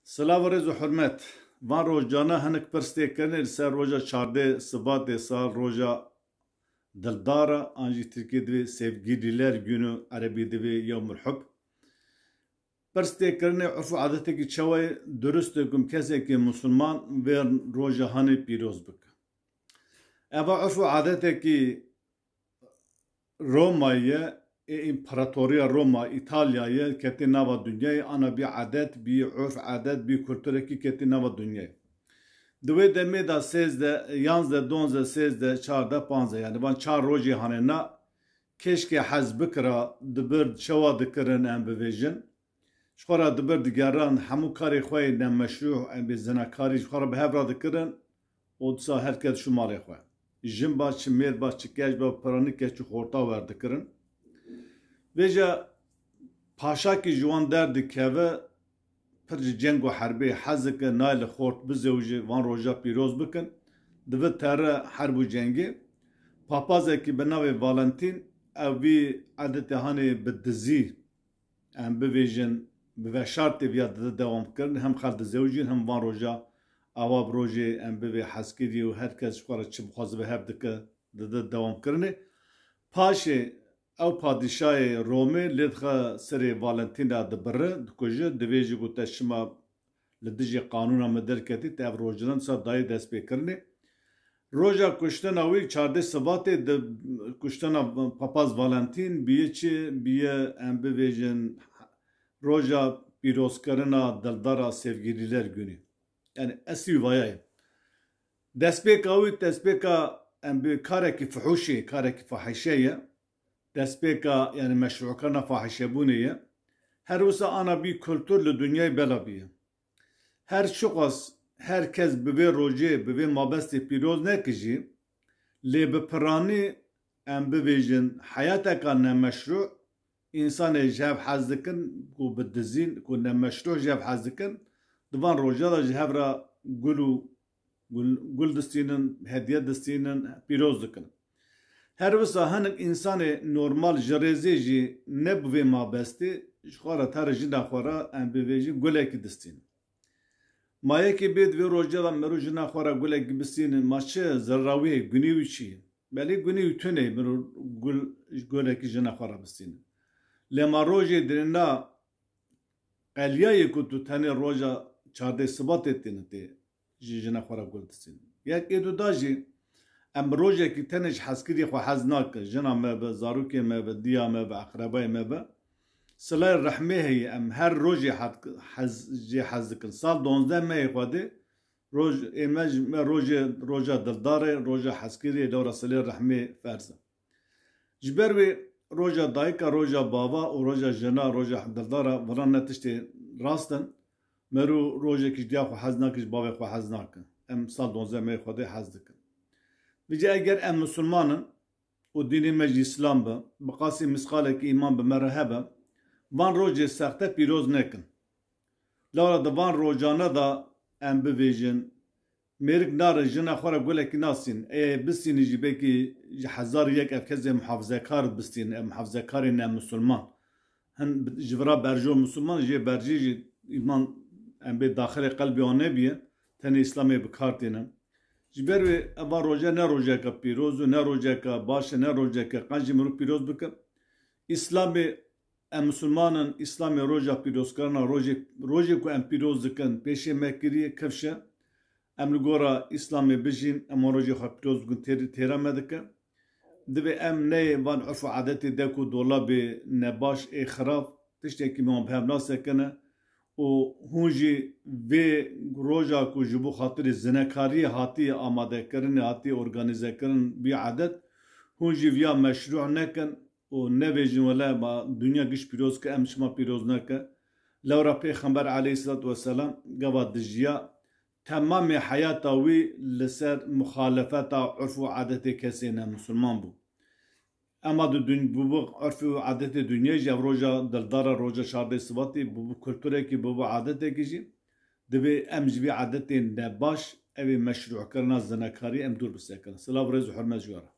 Sılav rêz û hurmet, van rojcana hinek pirstêkirine li ser roja çardê Sibatê sal roja dildar e, an jî Tirkiye divê Sevgilîler Günü Erebî divê Yewmul Hubb. Pirstêkirinê urf û adetekî çawa ye durist e ku kesekî Musulman vê roja hanê pîroz bike. Eva urf û adetekî Roma'yê ye, İmparatoriya Roma İtalya'yı ketî nava dünyayê ana bî adet, bî urf adet, bî kulturekî ketî nava dünyayê. Di wê demê de sêzde, yanzde, donzde, sêzde, çarde, panzde yani van çar rojê hene na keşke hez bikira dibir çawa dikirin em bivêjin. Ji xwe re dibir digeran hemû karê xwe yê nemeşrû em bê zinakarî ji xwe re bi hev re dikirin û dîsa herkes çû malê xwe. Jin ba, çi mêr ba, çi keş ba, piranî keş çû xorta werdikirin. Vêja paşakî ji wan derdikeve pir ji ceng û herbê hez dike nayê li xort bizewje van roja pîroz bikin. Divê tere herb û cengê. Papazekî bi navê Valentin ew vî edetê hanê bi dizî em bivêjin bi veşartê viya dide dewam kirin hem xel dizewjîn hem van roja awa bi rojê em bivê hezkirî û herkes ji xwe re çi bixwaze bi hev dike dide dewam kirinê. Paşê ew padîşayê Romê lê dixe serê Valentîna dibire, dikuje, divê jî ku te şima li dijî qanûna me derketî te ev rojhilan dîsa dayê destpêkirinê. Roja kuştina wî çardê Sibatê di kuştina Papaz Valentîn bîye çi bîye em bivêjin roja pîrozkirina dildara Sevgilîler Günü. Yani esî vaya ye. Destpêka wî destpêka em bi karekî fihûşê, karekî fahîşe ye. Destpêka yani meşrûkirina fahîşebûnê ye. Her wisa ana bî kultur li dünyayê bela bîye. Her şiqas herkes bi vê rojê bi vê mabestê pîroz nekijî lê bi piranî em bivêjin heyateka nemeşrû însanê ji hev hez dikin ku bi dizîn ku nemeşrû ji hev hez dikin di van roja de ji hev re gul distînin, hediye distînin, pîroz dikin. Her wisa hinek însanê normal ji rêzê jî ne bi vê mabestê ji xwe re tere jina xwe re em bivêjin gulekî distînin. Mayekî bê di vê roja de mirov jina xwe re gulekî bistînin ma çi zerrawî ye gunî wî çi ye? Belê gunî wî tune ye mirov gulekî jina xwe re bistînin. Lê ma rojê dirêna qeliyayê ku tu tenê roja çardê Sibatê têne tê ji jina xwe re gul distînin. Yek êdû da jî em bi rojekî tenê ji hezkirî xwe hez nakin. Jina me be, zarokê me be, diya me be, eqrebayê me be. Silayê rehmê heye em her rojê jê hez dikin. Sal 12 meyê xwedê me roja dildarê, roja hezkirî lewra silayê rehmê ferz e. Ji ber wê roja dayika, roja bava û roja jina, roja dildara viran ne tiştê rast in. Merû rojekî ji diya xwe hez nakin, ji bavê xwe hez nakin. Em sal 12 meyê xwedê hez dikin. Vîcî eger em Musulmanin û dînê me jî İslam be, bi qasî misqalekî îman bi me re hebe, van rojê sexte pîroz nekin. Lewra di van rojane da em bivêjin mêrik nare jina xwe re gulekî nasîn. Ê bistînî jî belkî ji hezarî yek ev kesê muhafezekar bistînin, ev muhafezekarên ne Musulman. Hin ji vira berjo Musulman jê berjî jî îman em bê daxilê qelbê wan nebiye, tenê İslamê bi kar têne. Ji ber wê eva roja ne rojeka pîroz û ne rojeka baş e ne rojeka qen jî mirov pîroz bike. İslamê em Musulmanin İslamê roja pîrozkirina rojê ku em pîroz dikin pêşê me kiriye kevşe. Em li gora İslamê bijîn em rojê xwe pîroz bikin têra me dike. Divê em neyê van urf û adetê de ku dolabê nebaş ê xirab tiştekî me wan bi hev nasekine û hûn jî vê roja ku ji bo xatirê zinekariyê hatiye amadekirinê hatiye organîzekirin bî adet hûn jî viya meşrû nekin û nebêjin wele ma dunya giş pîroz ke em çima pîroz neke. Lewra Pêxember aleyhissalatu vesselam geva dijiya temamê heyata wî li ser muxalefeta urf û adetê kesê ne Musulman bû. Ema di bu urfê û adetê dunyayê jî ev roja dildara roja çardê Sibatê bu kulturekî bu adetekî jî divê em ji vê adetên nebaş evê meşrûkirina zinakarî em dûr bisekin. Silav rêz û hurmet ji we re.